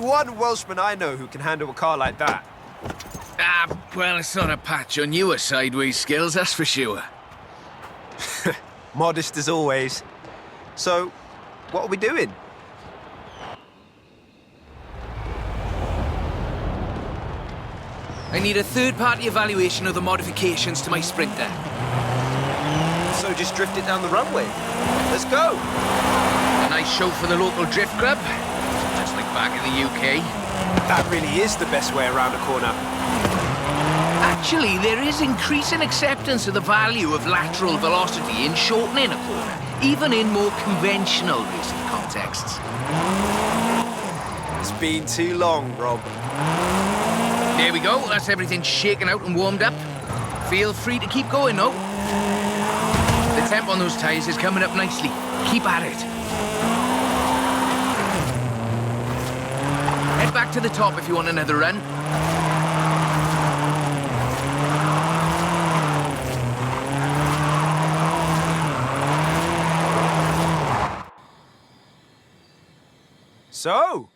one Welshman I know who can handle a car like that. Well, it's not a patch on your sideways skills, that's for sure. Modest as always. So, what are we doing? I need a third-party evaluation of the modifications to my Sprinter. So just drift it down the runway. Let's go. A nice show for the local drift club, just like back in the UK. That really is the best way around a corner. Actually, there is increasing acceptance of the value of lateral velocity in shortening a corner, even in more conventional racing contexts. It's been too long, Rob. There we go, that's everything shaken out and warmed up. Feel free to keep going, though. The temp on those tyres is coming up nicely. Keep at it. Head back to the top if you want another run. So,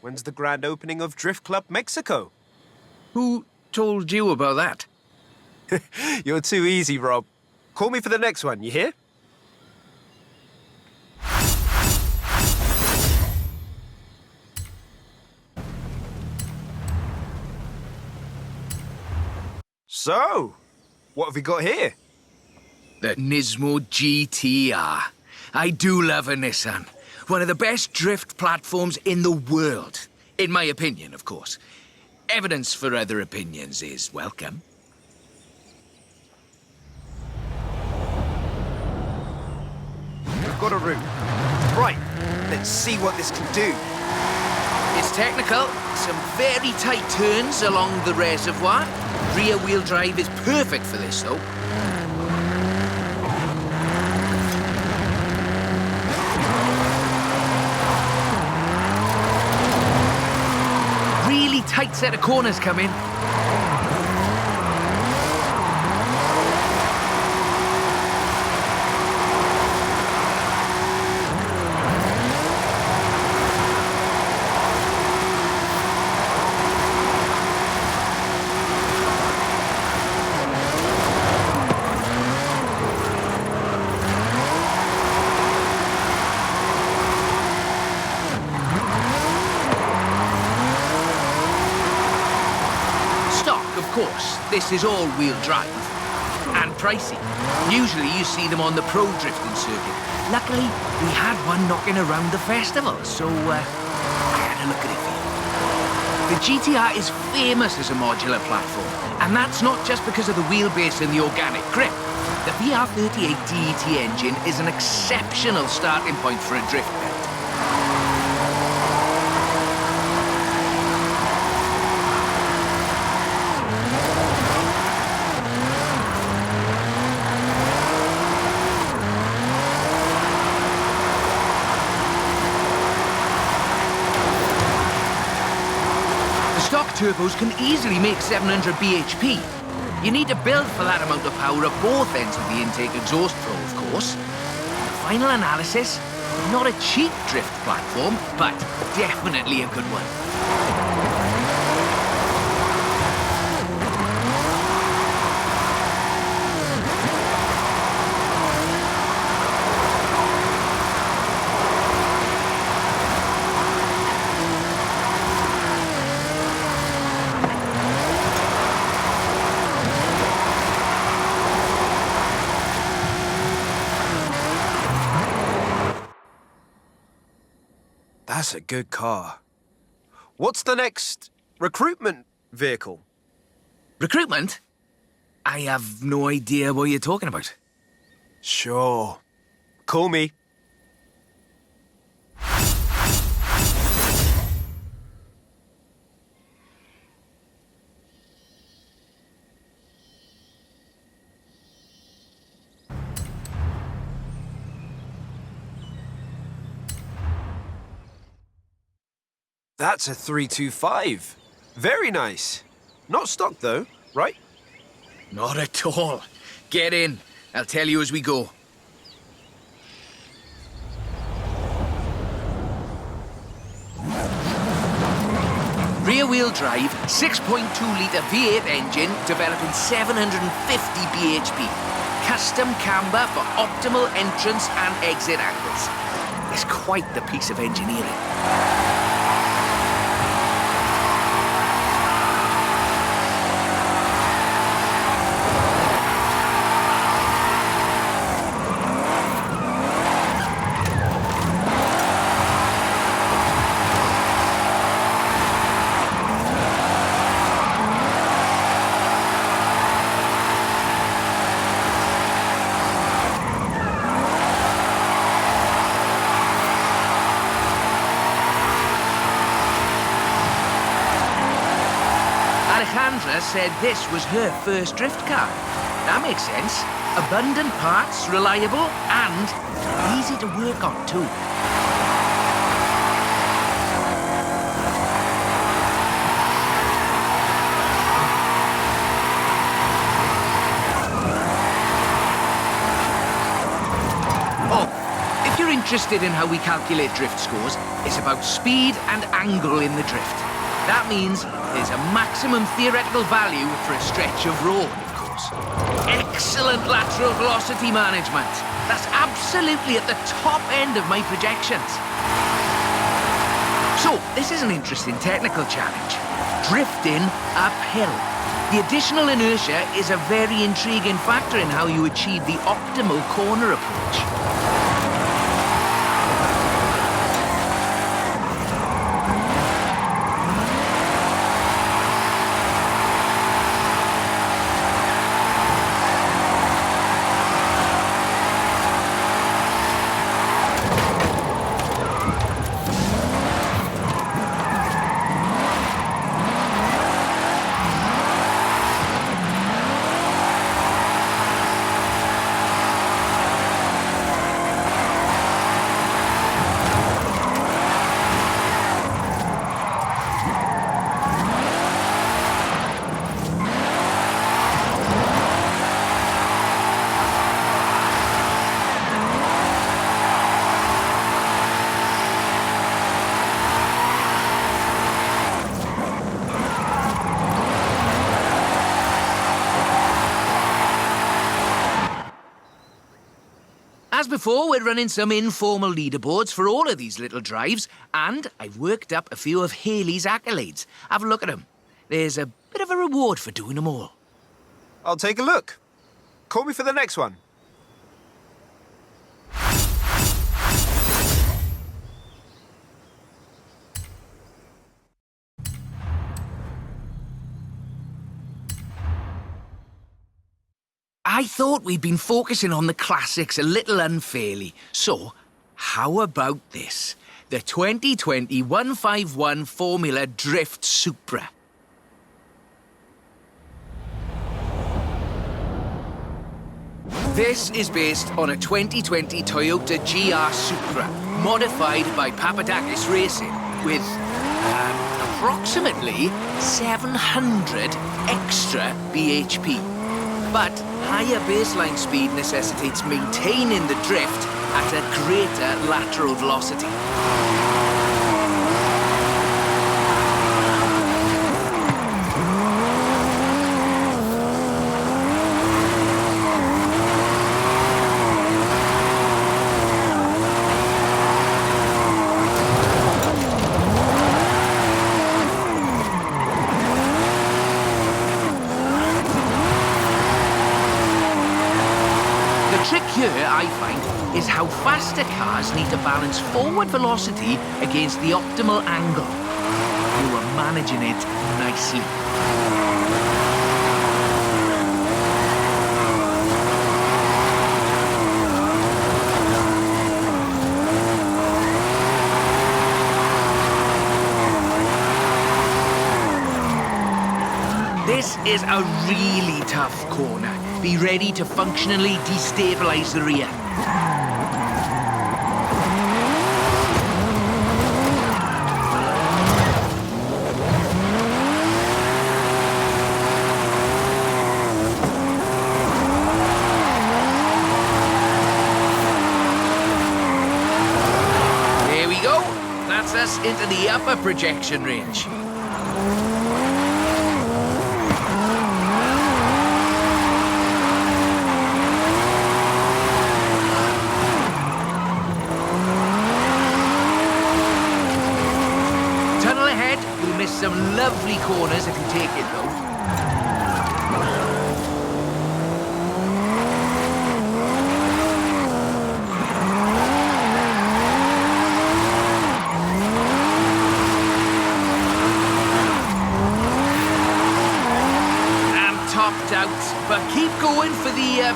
when's the grand opening of Drift Club Mexico? Who told you about that? You're too easy, Rob. Call me for the next one, you hear? So, what have we got here? The Nismo GTR. I do love a Nissan. One of the best drift platforms in the world. In my opinion, of course. Evidence for other opinions is welcome. We've got a route. Right, let's see what this can do. It's technical. Some very tight turns along the reservoir. Rear-wheel drive is perfect for this, though. Really tight set of corners coming. Of course, this is all-wheel drive. And pricey. Usually you see them on the pro drifting circuit. Luckily, we had one knocking around the festival, so I had a look at it for you. The GTR is famous as a modular platform, and that's not just because of the wheelbase and the organic grip. The VR38 DET engine is an exceptional starting point for a drift belt. Stock turbos can easily make 700 bhp. You need to build for that amount of power at both ends of the intake exhaust flow, of course. The final analysis, not a cheap drift platform, but definitely a good one. That's a good car. What's the next recruitment vehicle? Recruitment? I have no idea what you're talking about. Sure. Call me. That's a 325. Very nice. Not stock, though, right? Not at all. Get in. I'll tell you as we go. rear-wheel drive, 6.2-litre V8 engine developing 750 bhp. Custom camber for optimal entrance and exit angles. It's quite the piece of engineering. Alejandra said this was her first drift car. That makes sense. Abundant parts, reliable, and easy to work on too. Oh, if you're interested in how we calculate drift scores, it's about speed and angle in the drift. That means there's a maximum theoretical value for a stretch of road, of course. Excellent lateral velocity management. That's absolutely at the top end of my projections. So, this is an interesting technical challenge. Drifting uphill. The additional inertia is a very intriguing factor in how you achieve the optimal corner approach. As before, we're running some informal leaderboards for all of these little drives, and I've worked up a few of Haley's accolades. Have a look at them. There's a bit of a reward for doing them all. I'll take a look. Call me for the next one. I thought we'd been focusing on the classics a little unfairly. So, how about this? The 2020 151 Formula Drift Supra. This is based on a 2020 Toyota GR Supra, modified by Papadakis Racing, with approximately 700 extra bhp. But higher baseline speed necessitates maintaining the drift at a greater lateral velocity. The trick here, I find, is how faster cars need to balance forward velocity against the optimal angle. You are managing it nicely. This is a really tough corner. Be ready to functionally destabilize the rear. There we go. That's us into the upper projection range. some lovely corners if you take it, though. I'm topped out, but keep going for the,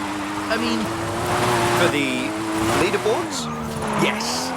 For the leaderboards? yes.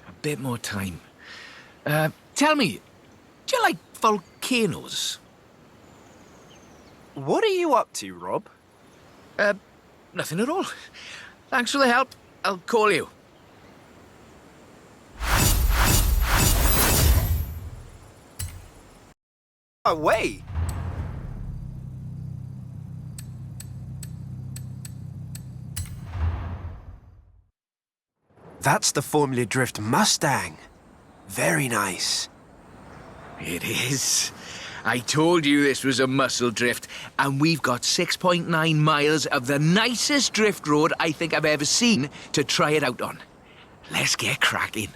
A bit more time. Tell me, do you like volcanoes? What are you up to, Rob? Nothing at all. Thanks for the help. I'll call you. Away! That's the Formula Drift Mustang. Very nice. It is. I told you this was a muscle drift, and we've got 6.9 miles of the nicest drift road I think I've ever seen to try it out on. Let's get cracking.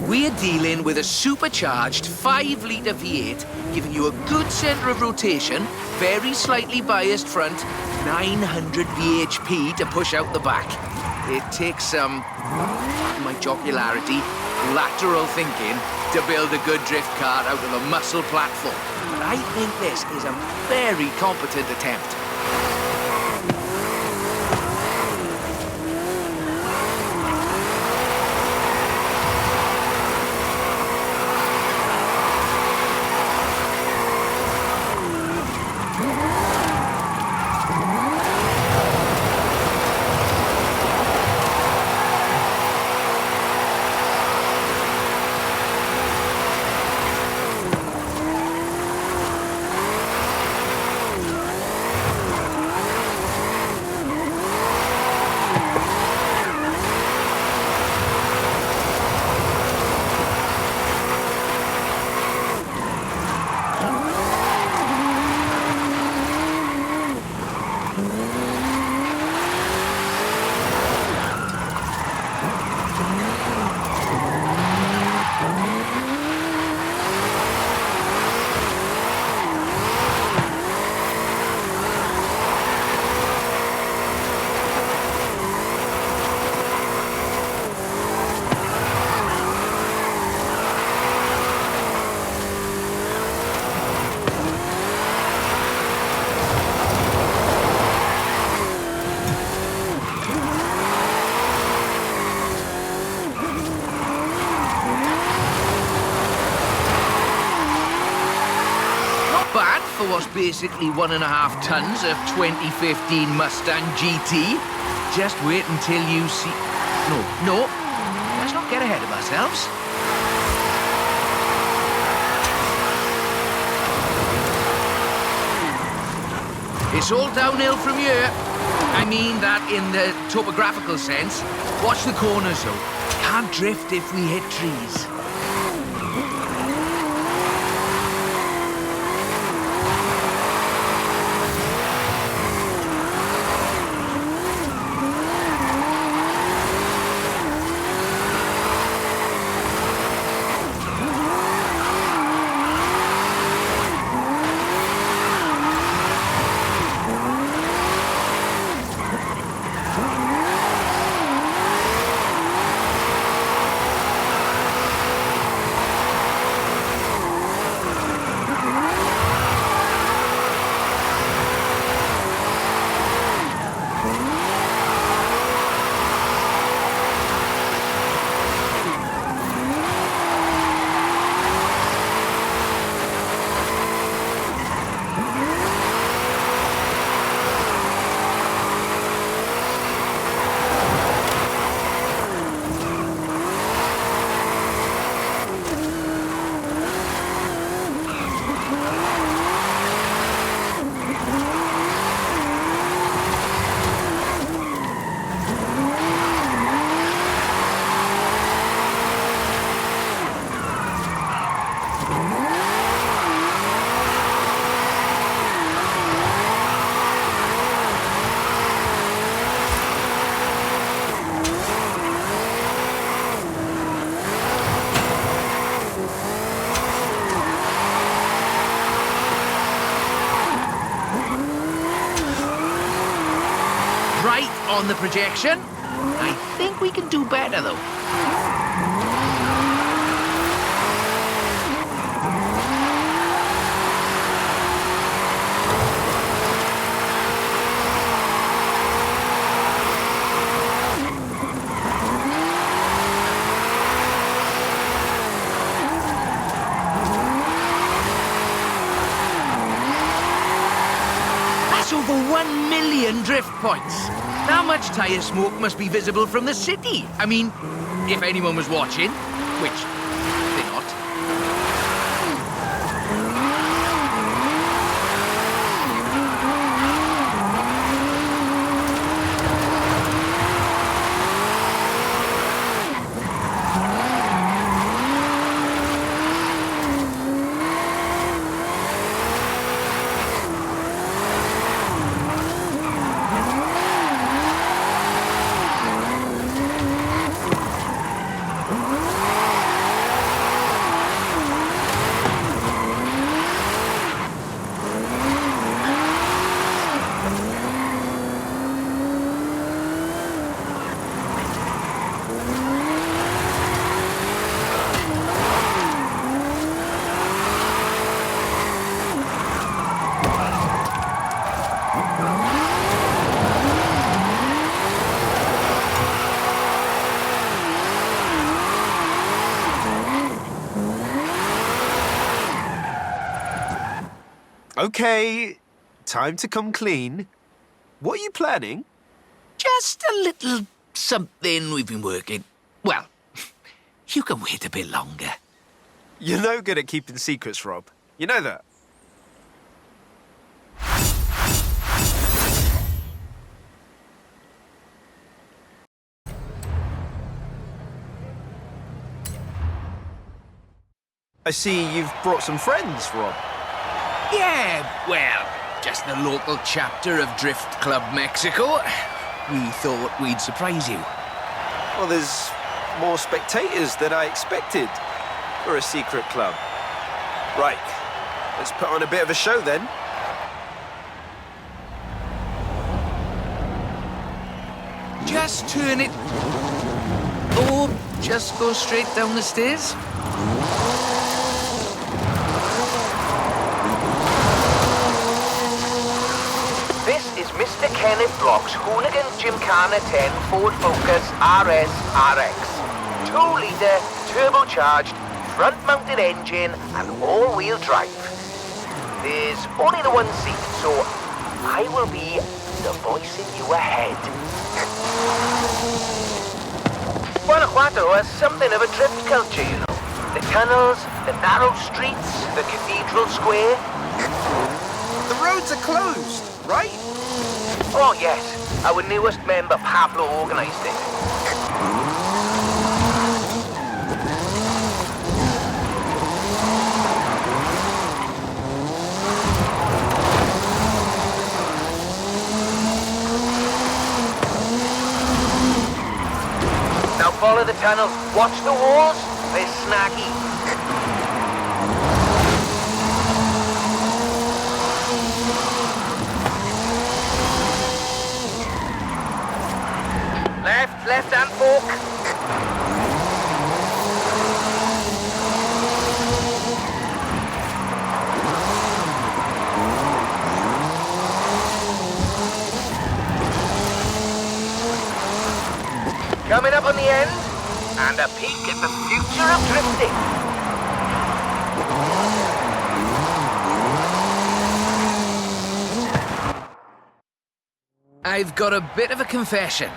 We're dealing with a supercharged 5-litre V8, giving you a good centre of rotation, very slightly biased front, 900 bhp to push out the back. It takes some, my jocularity, lateral thinking to build a good drift car out of a muscle platform. But I think this is a very competent attempt. For what's basically 1.5 tons of 2015 Mustang GT. Just wait until you see... No, let's not get ahead of ourselves. It's all downhill from here. I mean that in the topographical sense. Watch the corners, though. Can't drift if we hit trees. on the projection. I think we can do better, though. That's over 1 million drift points. That much tyre smoke must be visible from the city. I mean, if anyone was watching, which they're not. Okay, time to come clean. What are you planning? Just a little something we've been working. Well, you can wait a bit longer. You're no good at keeping secrets, Rob. You know that. I see you've brought some friends, Rob. Yeah, well, just the local chapter of Drift Club Mexico. We thought we'd surprise you. Well, there's more spectators than I expected for a secret club. Right, let's put on a bit of a show then. Just turn it... or just go straight down the stairs. This is Mr. Kenneth Block's Hooligan Gymkhana 10 Ford Focus RS RX. 2-litre, turbocharged, front-mounted engine and all-wheel drive. There's only the one seat, so I will be the voice in your head. Guanajuato has something of a drift culture, you know. The tunnels, the narrow streets, the cathedral square. The roads are closed, right? Oh, yes. Our newest member, Pablo, organised it. Now follow the tunnel. Watch the walls. They're snaggy. Left hand fork. Coming up on the end, and a peek at the future of drifting. I've got a bit of a confession.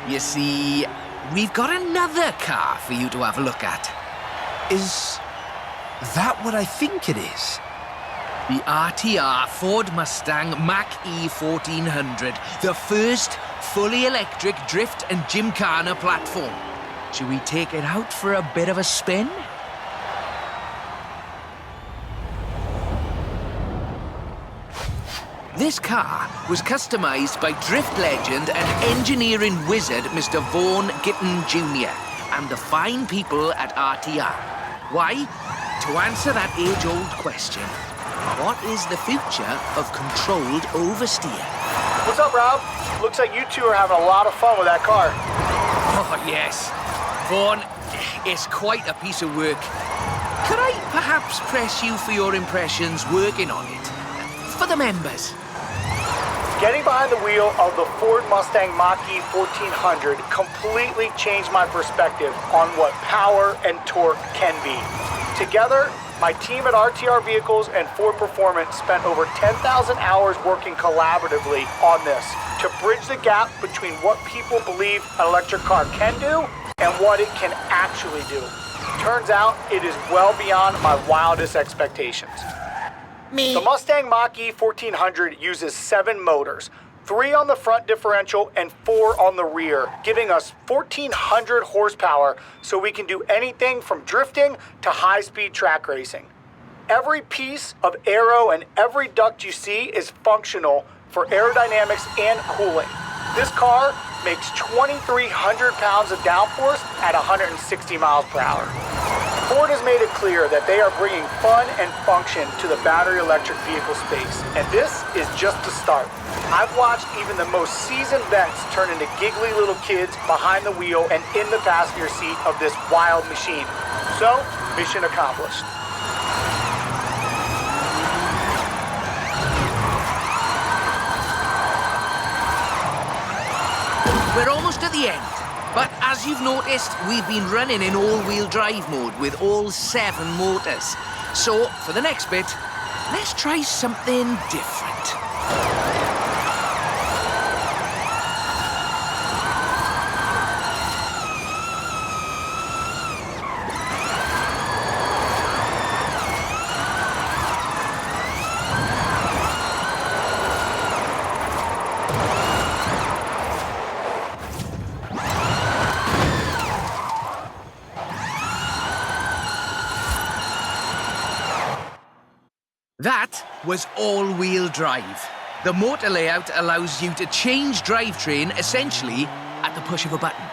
You see, we've got another car for you to have a look at. Is that what I think it is? The RTR Ford Mustang Mach-E 1400, the first fully electric drift and gymkhana platform. Should we take it out for a bit of a spin? This car was customised by drift legend and engineering wizard Mr. Vaughan Gitton Jr. and the fine people at RTR. Why? To answer that age-old question, what is the future of controlled oversteer? What's up, Rob? Looks like you two are having a lot of fun with that car. Oh, yes. Vaughn, it's quite a piece of work. Could I perhaps press you for your impressions working on it? For the members. Getting behind the wheel of the Ford Mustang Mach-E 1400 completely changed my perspective on what power and torque can be. Together, my team at RTR Vehicles and Ford Performance spent over 10,000 hours working collaboratively on this to bridge the gap between what people believe an electric car can do and what it can actually do. Turns out, it is well beyond my wildest expectations. The Mustang Mach-E 1400 uses 7 motors, 3 on the front differential and 4 on the rear, giving us 1,400 horsepower so we can do anything from drifting to high-speed track racing. Every piece of aero and every duct you see is functional for aerodynamics and cooling. This car makes 2,300 pounds of downforce at 160 miles per hour. Ford has made it clear that they are bringing fun and function to the battery electric vehicle space, and this is just the start. I've watched even the most seasoned vets turn into giggly little kids behind the wheel and in the passenger seat of this wild machine. So, mission accomplished. We're almost at the end. But as you've noticed, we've been running in all-wheel drive mode with all 7 motors. So, for the next bit, let's try something different. That was all-wheel drive. The motor layout allows you to change drivetrain essentially at the push of a button.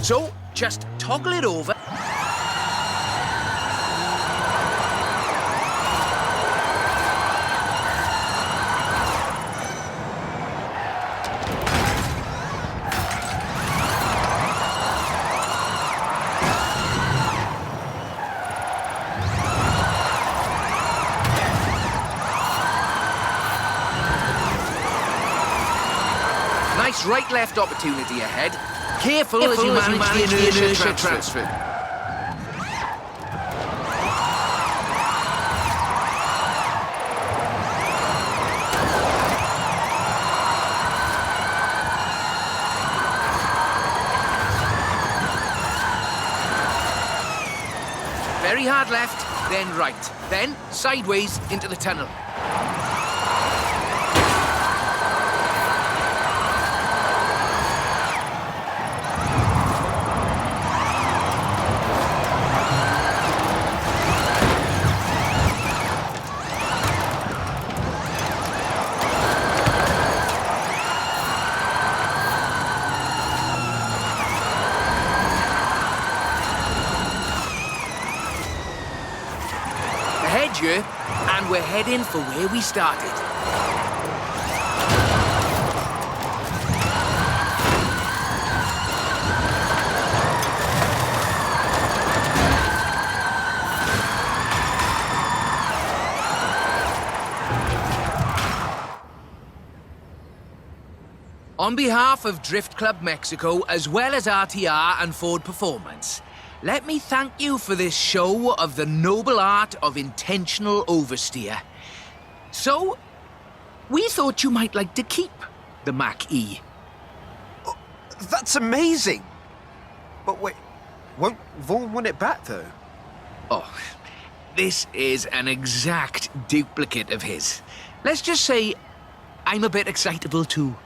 So, just toggle it over. Nice right-left opportunity ahead. Careful as you manage the inertia transfer. Very hard left, then right, then sideways into the tunnel. And we're heading for where we started. On behalf of Drift Club Mexico, as well as RTR and Ford Performance, let me thank you for this show of the noble art of intentional oversteer. So, we thought you might like to keep the Mach-E. Oh, that's amazing! But wait, won't Vaughn want it back, though? Oh, this is an exact duplicate of his. Let's just say I'm a bit excitable, too.